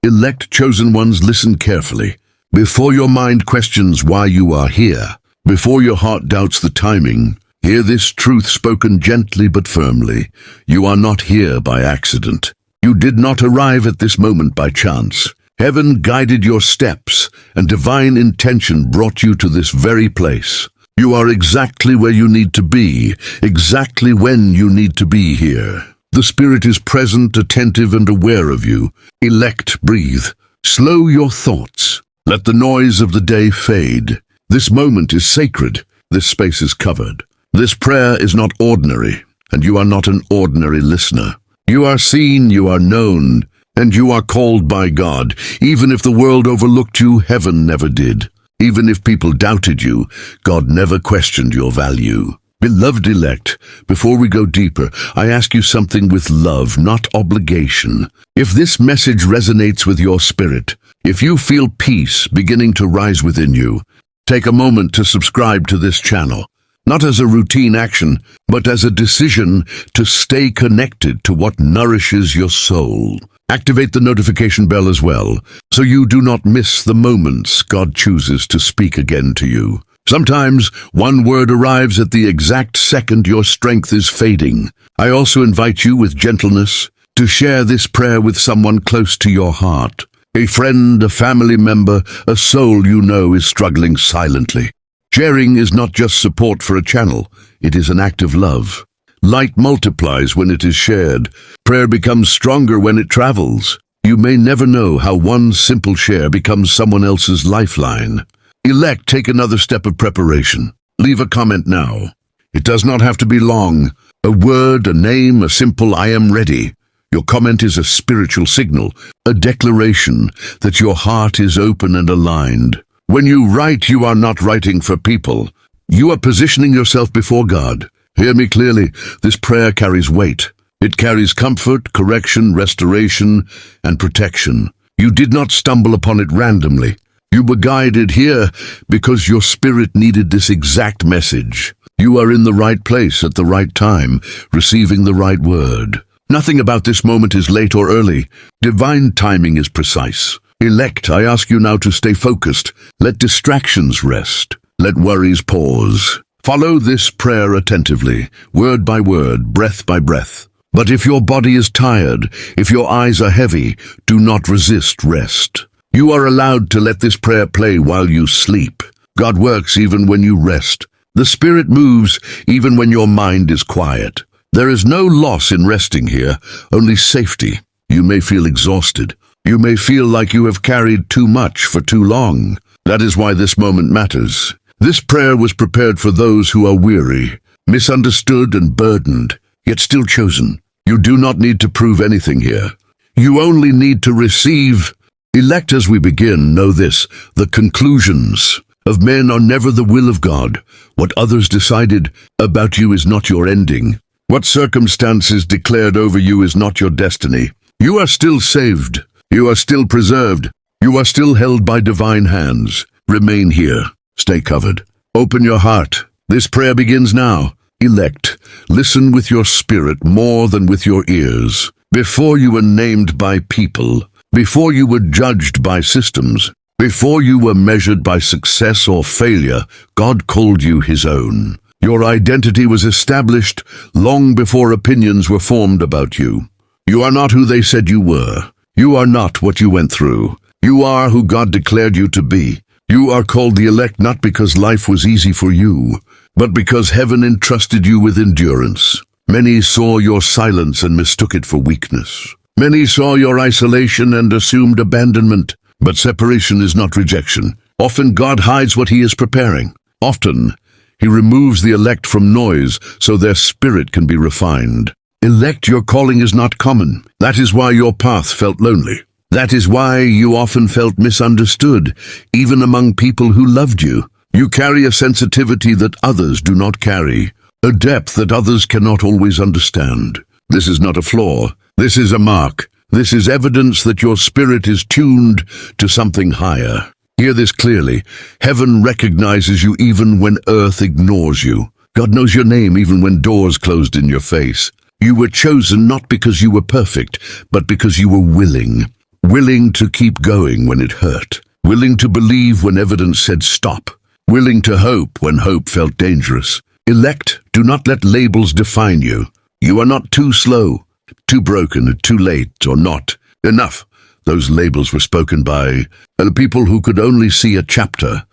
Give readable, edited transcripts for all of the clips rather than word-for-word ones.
Elect chosen ones, listen carefully. Before your mind questions why you are here, before your heart doubts the timing, hear this truth spoken gently but firmly. You are not here by accident. You did not arrive at this moment by chance. Heaven guided your steps, and divine intention brought you to this very place. You are exactly where you need to be, exactly when you need to be here. The Spirit is present, attentive, and aware of you. Elect, breathe. Slow your thoughts. Let the noise of the day fade. This moment is sacred. This space is covered. This prayer is not ordinary, and you are not an ordinary listener. You are seen, you are known, and you are called by God. Even if the world overlooked you, heaven never did. Even if people doubted you, God never questioned your value. Beloved elect, before we go deeper, I ask you something with love, not obligation. If this message resonates with your spirit, if you feel peace beginning to rise within you, take a moment to subscribe to this channel. Not as a routine action, but as a decision to stay connected to what nourishes your soul. Activate the notification bell as well, so you do not miss the moments God chooses to speak again to you. Sometimes one word arrives at the exact second your strength is fading. I also invite you with gentleness to share this prayer with someone close to your heart. A friend, a family member, a soul you know is struggling silently. Sharing is not just support for a channel, it is an act of love. Light multiplies when it is shared. Prayer becomes stronger when it travels. You may never know how one simple share becomes someone else's lifeline. Elect, take another step of preparation. Leave a comment now. It does not have to be long. A word, a name, a simple "I am ready." Your comment is a spiritual signal, a declaration that your heart is open and aligned. When you write, you are not writing for people. You are positioning yourself before God. Hear me clearly, this prayer carries weight. It carries comfort, correction, restoration, and protection. You did not stumble upon it randomly. You were guided here because your spirit needed this exact message. You are in the right place at the right time, receiving the right word. Nothing about this moment is late or early. Divine timing is precise. Elect, I ask you now to stay focused. Let distractions rest. Let worries pause. Follow this prayer attentively, word by word, breath by breath. But if your body is tired, if your eyes are heavy, do not resist rest. You are allowed to let this prayer play while you sleep. God works even when you rest. The Spirit moves even when your mind is quiet. There is no loss in resting here, only safety. You may feel exhausted. You may feel like you have carried too much for too long. That is why this moment matters. This prayer was prepared for those who are weary, misunderstood and burdened, yet still chosen. You do not need to prove anything here. You only need to receive. Elect, as we begin, know this: the conclusions of men are never the will of God. What others decided about you is not your ending. What circumstances declared over you is not your destiny. You are still saved. You are still preserved. You are still held by divine hands. Remain here. Stay covered. Open your heart. This prayer begins now. Elect, listen with your spirit more than with your ears. Before you were named by people, before you were judged by systems, before you were measured by success or failure, God called you His own. Your identity was established long before opinions were formed about you. You are not who they said you were. You are not what you went through. You are who God declared you to be. You are called the elect not because life was easy for you, but because heaven entrusted you with endurance. Many saw your silence and mistook it for weakness. Many saw your isolation and assumed abandonment. But separation is not rejection. Often God hides what He is preparing. Often He removes the elect from noise so their spirit can be refined. Elect, your calling is not common. That is why your path felt lonely. That is why you often felt misunderstood, even among people who loved you. You carry a sensitivity that others do not carry, a depth that others cannot always understand. This is not a flaw. This is a mark. This is evidence that your spirit is tuned to something higher. Hear this clearly. Heaven recognizes you even when earth ignores you. God knows your name even when doors closed in your face. You were chosen not because you were perfect, but because you were willing. willing to keep going when it hurt, willing to believe when evidence said stop, willing to hope when hope felt dangerous. Elect, do not let labels define you. You are not too slow, too broken, too late, or not enough. Those labels were spoken by people who could only see a chapter,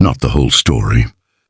not the whole story.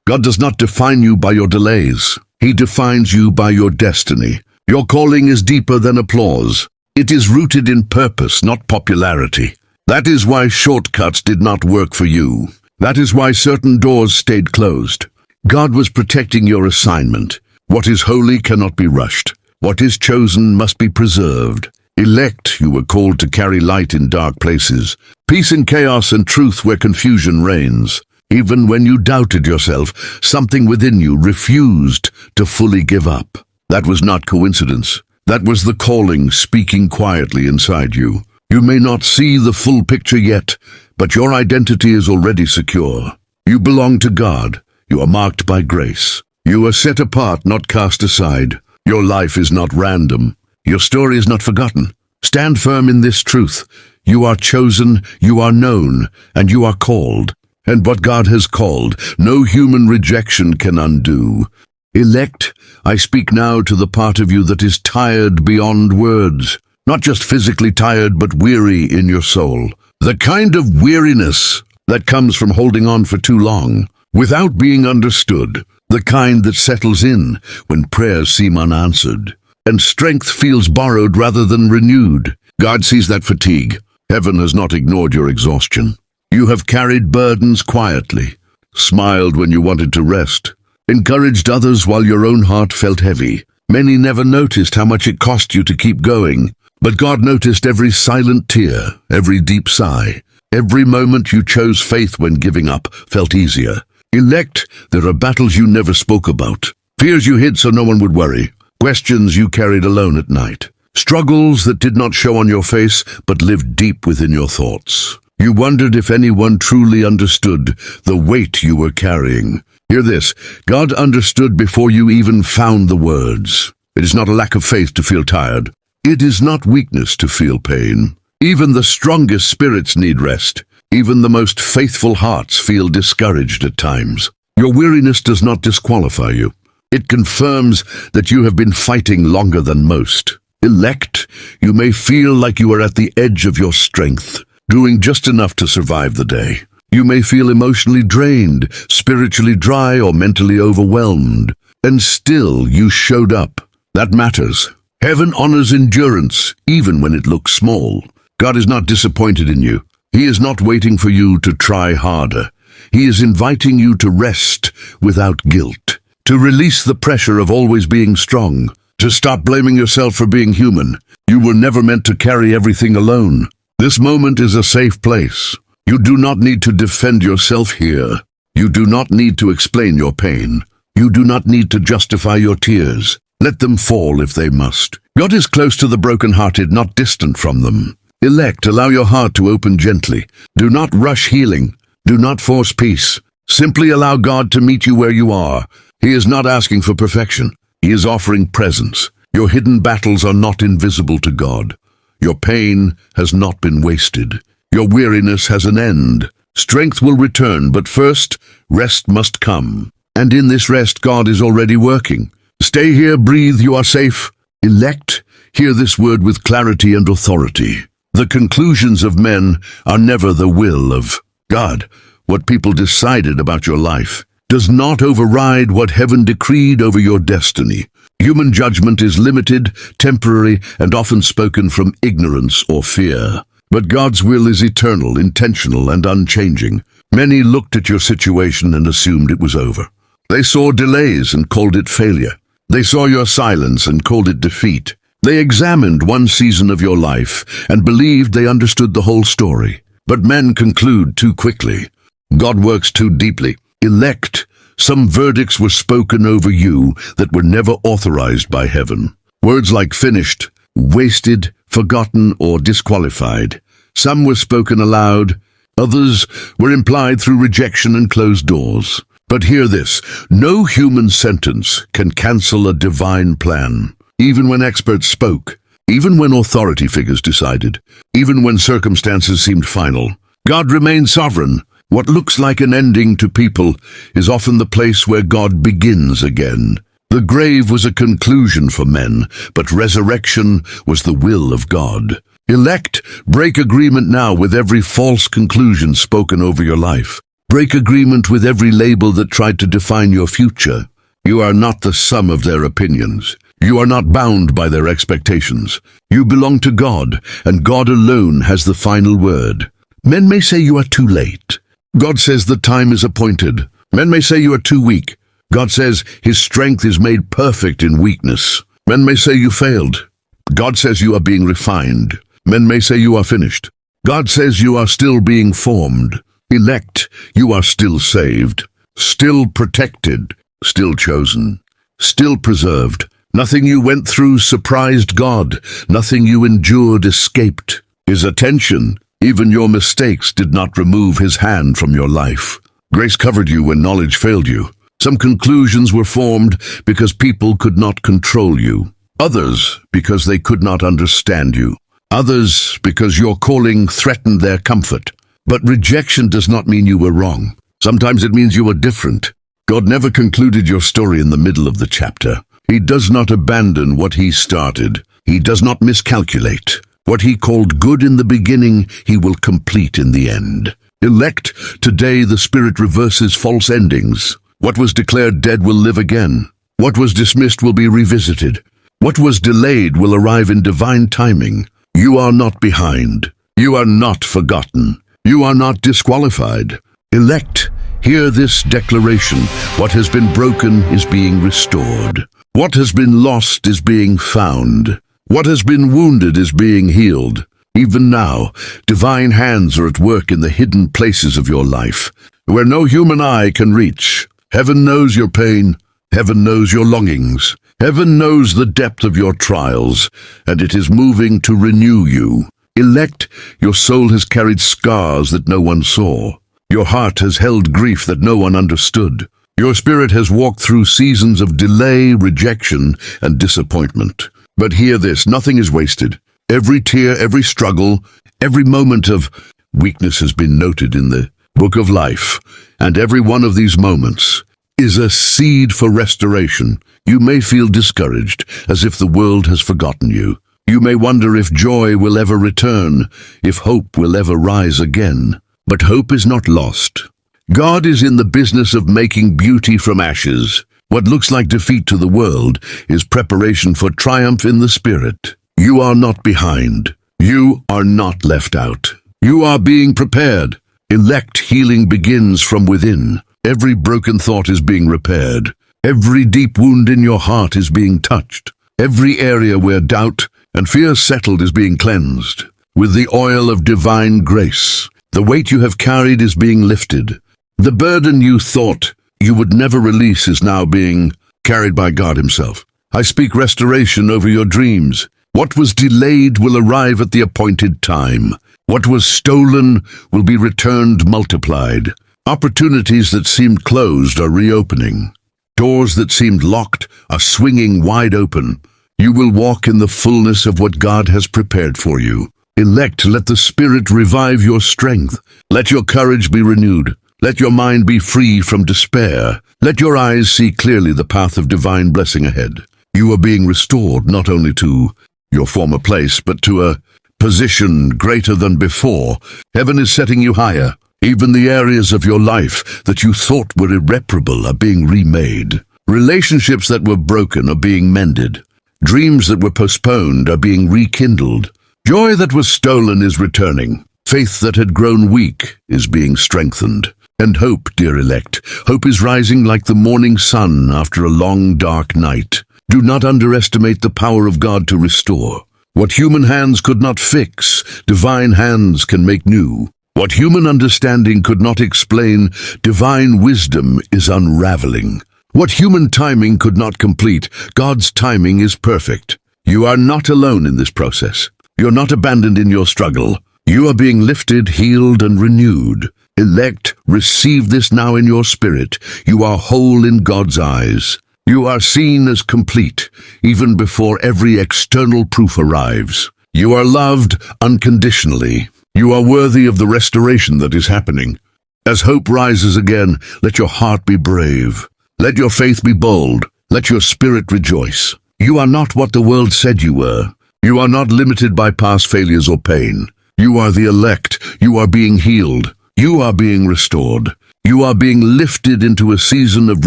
God does not define you by your delays. He defines you by your destiny. Your calling is deeper than applause. It is rooted in purpose, not popularity. That is why shortcuts did not work for you. That is why certain doors stayed closed. God was protecting your assignment. What is holy cannot be rushed. What is chosen must be preserved. Elect, you were called to carry light in dark places, peace in chaos and truth where confusion reigns. Even when you doubted yourself, something within you refused to fully give up. That was not coincidence. That was the calling speaking quietly inside you. You may not see the full picture yet, but your identity is already secure. You belong to God. You are marked by grace. You are set apart, not cast aside. Your life is not random. Your story is not forgotten. Stand firm in this truth. You are chosen, you are known, and you are called. And what God has called, no human rejection can undo. Elect, I speak now to the part of you that is tired beyond words. Not just physically tired, but weary in your soul. The kind of weariness that comes from holding on for too long, without being understood. The kind that settles in when prayers seem unanswered, and strength feels borrowed rather than renewed. God sees that fatigue. Heaven has not ignored your exhaustion. You have carried burdens quietly, smiled when you wanted to rest, encouraged others while your own heart felt heavy. Many never noticed how much it cost you to keep going, but God noticed every silent tear, every deep sigh. Every moment you chose faith when giving up felt easier. Elect, there are battles you never spoke about, fears you hid so no one would worry, questions you carried alone at night, struggles that did not show on your face but lived deep within your thoughts. You wondered if anyone truly understood the weight you were carrying. Hear this, God understood before you even found the words. It is not a lack of faith to feel tired. It is not weakness to feel pain. Even the strongest spirits need rest. Even the most faithful hearts feel discouraged at times. Your weariness does not disqualify you. It confirms that you have been fighting longer than most. Elect, you may feel like you are at the edge of your strength, doing just enough to survive the day. You may feel emotionally drained, spiritually dry, or mentally overwhelmed. And still you showed up. That matters. Heaven honors endurance, even when it looks small. God is not disappointed in you. He is not waiting for you to try harder. He is inviting you to rest without guilt, to release the pressure of always being strong, to stop blaming yourself for being human. You were never meant to carry everything alone. This moment is a safe place. You do not need to defend yourself here. You do not need to explain your pain. You do not need to justify your tears. Let them fall if they must. God is close to the brokenhearted, not distant from them. Elect, allow your heart to open gently. Do not rush healing. Do not force peace. Simply allow God to meet you where you are. He is not asking for perfection. He is offering presence. Your hidden battles are not invisible to God. Your pain has not been wasted. Your weariness has an end. Strength will return, but first, rest must come. And in this rest, God is already working. Stay here, breathe, you are safe. Elect, hear this word with clarity and authority. The conclusions of men are never the will of God. What people decided about your life does not override what heaven decreed over your destiny. Human judgment is limited, temporary, and often spoken from ignorance or fear. But God's will is eternal, intentional, and unchanging. Many looked at your situation and assumed it was over. They saw delays and called it failure. They saw your silence and called it defeat. They examined one season of your life and believed they understood the whole story. But men conclude too quickly. God works too deeply. Elect, some verdicts were spoken over you that were never authorized by heaven. Words like finished, wasted, forgotten, or disqualified. Some were spoken aloud. Others were implied through rejection and closed doors. But hear this, no human sentence can cancel a divine plan. Even when experts spoke, Even when authority figures decided, even when circumstances seemed final, God remained sovereign. What looks like an ending to people is often the place where God begins again. The grave was a conclusion for men, but resurrection was the will of God. Elect, break agreement now with every false conclusion spoken over your life. Break agreement with every label that tried to define your future. You are not the sum of their opinions. You are not bound by their expectations. You belong to God, and God alone has the final word. Men may say you are too late. God says the time is appointed. Men may say you are too weak. God says his strength is made perfect in weakness. Men may say you failed. God says you are being refined. Men may say you are finished. God says you are still being formed. Elect, you are still saved, still protected, still chosen, still preserved. Nothing you went through surprised God. Nothing you endured escaped his attention. Even your mistakes did not remove his hand from your life. Grace covered you when knowledge failed you. Some conclusions were formed because people could not control you. Others because they could not understand you. Others because your calling threatened their comfort. But rejection does not mean you were wrong. Sometimes it means you were different. God never concluded your story in the middle of the chapter. He does not abandon what he started. He does not miscalculate. What he called good in the beginning, he will complete in the end. Elect, today the Spirit reverses false endings. What was declared dead will live again. What was dismissed will be revisited. What was delayed will arrive in divine timing. You are not behind. You are not forgotten. You are not disqualified. Elect, hear this declaration. What has been broken is being restored. What has been lost is being found. What has been wounded is being healed. Even now, divine hands are at work in the hidden places of your life, where no human eye can reach. Heaven knows your pain. Heaven knows your longings. Heaven knows the depth of your trials, and it is moving to renew you. Elect, your soul has carried scars that no one saw. Your heart has held grief that no one understood. Your spirit has walked through seasons of delay, rejection, and disappointment. But hear this, nothing is wasted. Every tear, every struggle, every moment of weakness has been noted in the book of life, and every one of these moments is a seed for restoration. You may feel discouraged, as if the world has forgotten you. You may wonder if joy will ever return, if hope will ever rise again. But hope is not lost. God is in the business of making beauty from ashes. What looks like defeat to the world is preparation for triumph in the Spirit. You are not behind. You are not left out. You are being prepared. Elect, healing begins from within. Every broken thought is being repaired. Every deep wound in your heart is being touched. Every area where doubt and fear settled is being cleansed. With the oil of divine grace, the weight you have carried is being lifted. The burden you thought you would never release is now being carried by God himself. I speak restoration over your dreams. What was delayed will arrive at the appointed time. What was stolen will be returned multiplied. Opportunities that seemed closed are reopening. Doors that seemed locked are swinging wide open. You will walk in the fullness of what God has prepared for you. Elect, let the Spirit revive your strength. Let your courage be renewed. Let your mind be free from despair. Let your eyes see clearly the path of divine blessing ahead. You are being restored not only to your former place, but to a position greater than before. Heaven is setting you higher. Even the areas of your life that you thought were irreparable are being remade. Relationships that were broken are being mended. Dreams that were postponed are being rekindled. Joy that was stolen is returning. Faith that had grown weak is being strengthened. And hope, dear elect, hope is rising like the morning sun after a long, dark night. Do not underestimate the power of God to restore. What human hands could not fix, divine hands can make new. What human understanding could not explain, divine wisdom is unraveling. What human timing could not complete, God's timing is perfect. You are not alone in this process. You're not abandoned in your struggle. You are being lifted, healed, and renewed. Elect, receive this now in your spirit. You are whole in God's eyes. You are seen as complete, even before every external proof arrives. You are loved unconditionally. You are worthy of the restoration that is happening. As hope rises again, let your heart be brave. Let your faith be bold. Let your spirit rejoice. You are not what the world said you were. You are not limited by past failures or pain. You are the elect. You are being healed. You are being restored. You are being lifted into a season of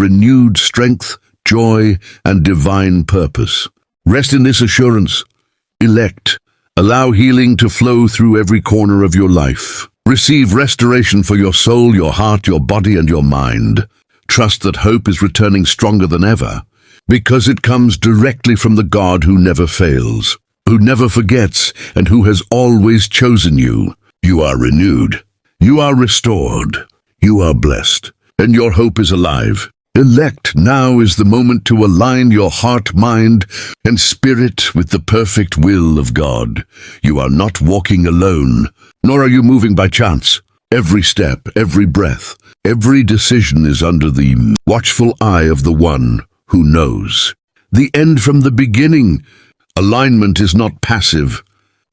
renewed strength, joy, and divine purpose. Rest in this assurance. Elect. Allow healing to flow through every corner of your life. Receive restoration for your soul, your heart, your body, and your mind. Trust that hope is returning stronger than ever, because it comes directly from the God who never fails, who never forgets, and who has always chosen you. You are renewed. You are restored. You are blessed, and your hope is alive. Elect, now is the moment to align your heart, mind, and spirit with the perfect will of God. You are not walking alone, nor are you moving by chance. Every step, every breath, every decision is under the watchful eye of the one who knows the end from the beginning. Alignment is not passive.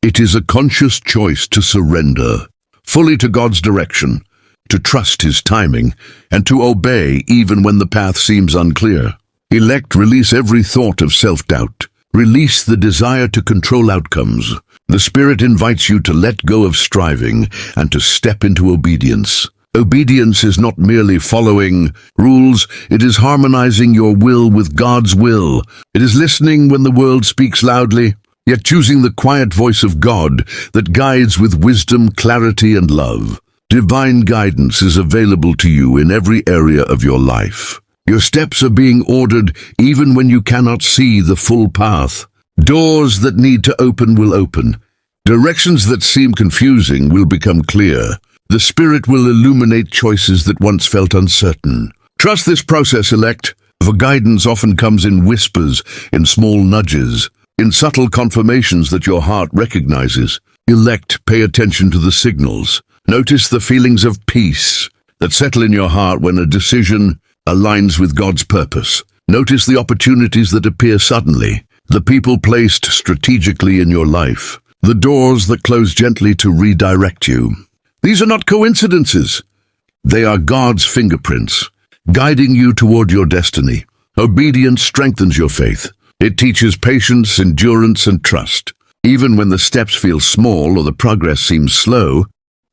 It is a conscious choice to surrender fully to God's direction, to trust His timing, and to obey even when the path seems unclear. Elect, release every thought of self-doubt. Release the desire to control outcomes. The Spirit invites you to let go of striving and to step into obedience. Obedience is not merely following rules, it is harmonizing your will with God's will. It is listening when the world speaks loudly, yet choosing the quiet voice of God that guides with wisdom, clarity, and love. Divine guidance is available to you in every area of your life. Your steps are being ordered even when you cannot see the full path. Doors that need to open will open. Directions that seem confusing will become clear. The Spirit will illuminate choices that once felt uncertain. Trust this process, elect, for guidance often comes in whispers, in small nudges, in subtle confirmations that your heart recognizes. Elect, pay attention to the signals. Notice the feelings of peace that settle in your heart when a decision aligns with God's purpose. Notice the opportunities that appear suddenly, the people placed strategically in your life, the doors that close gently to redirect you. These are not coincidences. They are God's fingerprints, guiding you toward your destiny. Obedience strengthens your faith. It teaches patience, endurance, and trust. Even when the steps feel small or the progress seems slow,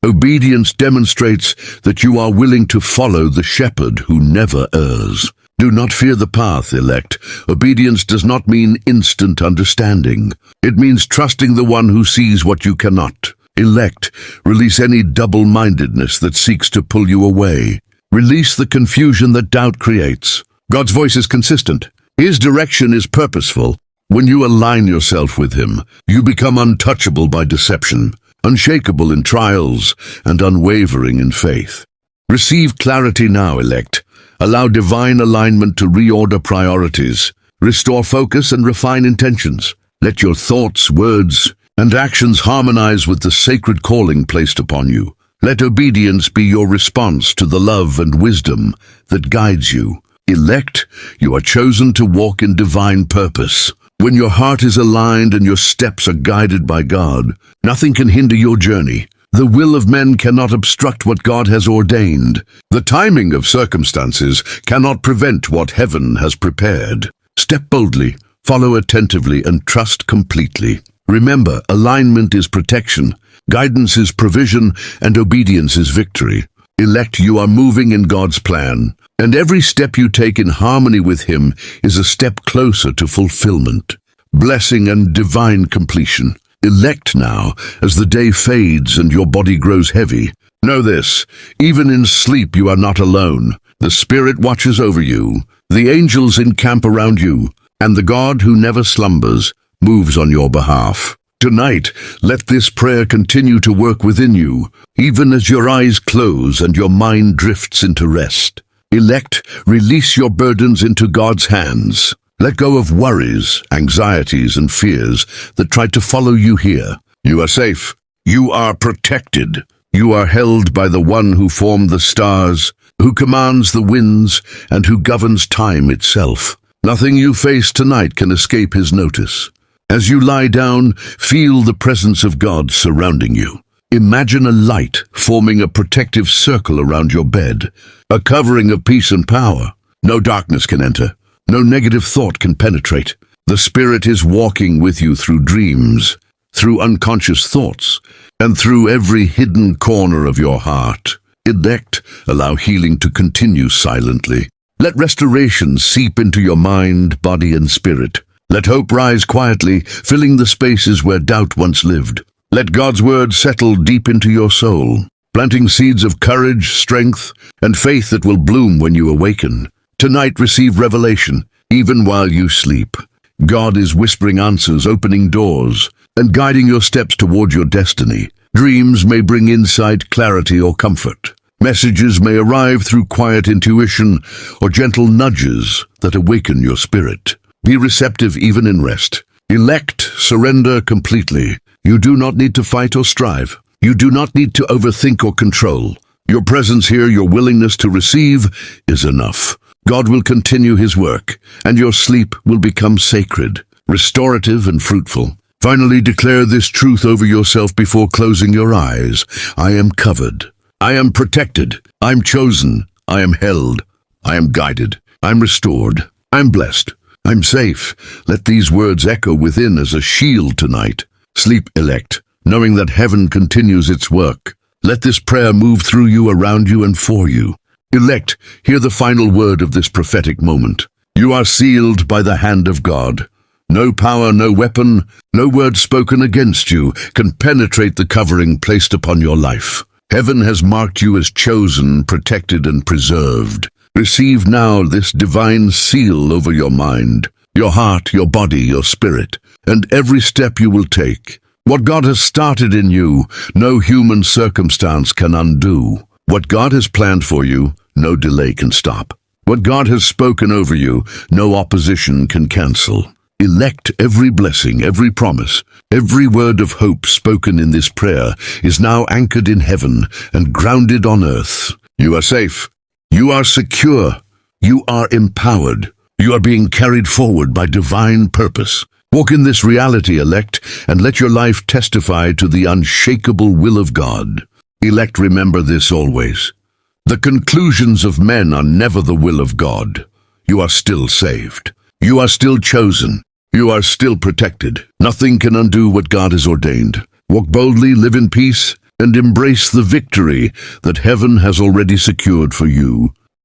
obedience demonstrates that you are willing to follow the shepherd who never errs. Do not fear the path, elect. Obedience does not mean instant understanding. It means trusting the one who sees what you cannot. Elect, release any double-mindedness that seeks to pull you away. Release the confusion that doubt creates. God's voice is consistent. His direction is purposeful. When you align yourself with Him, you become untouchable by deception, unshakable in trials, and unwavering in faith. Receive clarity now, elect. Allow divine alignment to reorder priorities, restore focus, and refine intentions. Let your thoughts, words, and actions harmonize with the sacred calling placed upon you. Let obedience be your response to the love and wisdom that guides you. Elect, you are chosen to walk in divine purpose. When your heart is aligned and your steps are guided by God, nothing can hinder your journey. The will of men cannot obstruct what God has ordained. The timing of circumstances cannot prevent what heaven has prepared. Step boldly, follow attentively, and trust completely. Remember, alignment is protection, guidance is provision, and obedience is victory. Elect, you are moving in God's plan, and every step you take in harmony with Him is a step closer to fulfillment, blessing, and divine completion. Elect now, as the day fades and your body grows heavy. Know this, even in sleep you are not alone. The Spirit watches over you, the angels encamp around you, and the God who never slumbers moves on your behalf. Tonight, let this prayer continue to work within you, even as your eyes close and your mind drifts into rest. Elect, release your burdens into God's hands. Let go of worries, anxieties, and fears that try to follow you here. You are safe. You are protected. You are held by the one who formed the stars, who commands the winds, and who governs time itself. Nothing you face tonight can escape his notice. As you lie down, feel the presence of God surrounding you. Imagine a light forming a protective circle around your bed, a covering of peace and power. No darkness can enter. No negative thought can penetrate. The Spirit is walking with you through dreams, through unconscious thoughts, and through every hidden corner of your heart. Elect, allow healing to continue silently. Let restoration seep into your mind, body, and spirit. Let hope rise quietly, filling the spaces where doubt once lived. Let God's word settle deep into your soul, planting seeds of courage, strength, and faith that will bloom when you awaken. Tonight receive revelation, even while you sleep. God is whispering answers, opening doors, and guiding your steps toward your destiny. Dreams may bring insight, clarity, or comfort. Messages may arrive through quiet intuition or gentle nudges that awaken your spirit. Be receptive even in rest. Elect, surrender completely. You do not need to fight or strive. You do not need to overthink or control. Your presence here, your willingness to receive, is enough. God will continue his work, and your sleep will become sacred, restorative, and fruitful. Finally, declare this truth over yourself before closing your eyes. I am covered. I am protected. I'm chosen. I am held. I am guided. I'm restored. I'm blessed. I'm safe. Let these words echo within as a shield tonight. Sleep, elect, knowing that heaven continues its work. Let this prayer move through you, around you, and for you. Elect, hear the final word of this prophetic moment. You are sealed by the hand of God. No power, no weapon, no word spoken against you can penetrate the covering placed upon your life. Heaven has marked you as chosen, protected, and preserved. Receive now this divine seal over your mind, your heart, your body, your spirit, and every step you will take. What God has started in you, no human circumstance can undo. What God has planned for you, no delay can stop. What God has spoken over you, no opposition can cancel. Elect, every blessing, every promise, every word of hope spoken in this prayer is now anchored in heaven and grounded on earth. You are safe. You are secure. You are empowered. You are being carried forward by divine purpose. Walk in this reality, elect, and let your life testify to the unshakable will of God. Elect, remember this always. The conclusions of men are never the will of God. You are still saved. You are still chosen. You are still protected. Nothing can undo what God has ordained. Walk boldly, live in peace, and embrace the victory that heaven has already secured for you.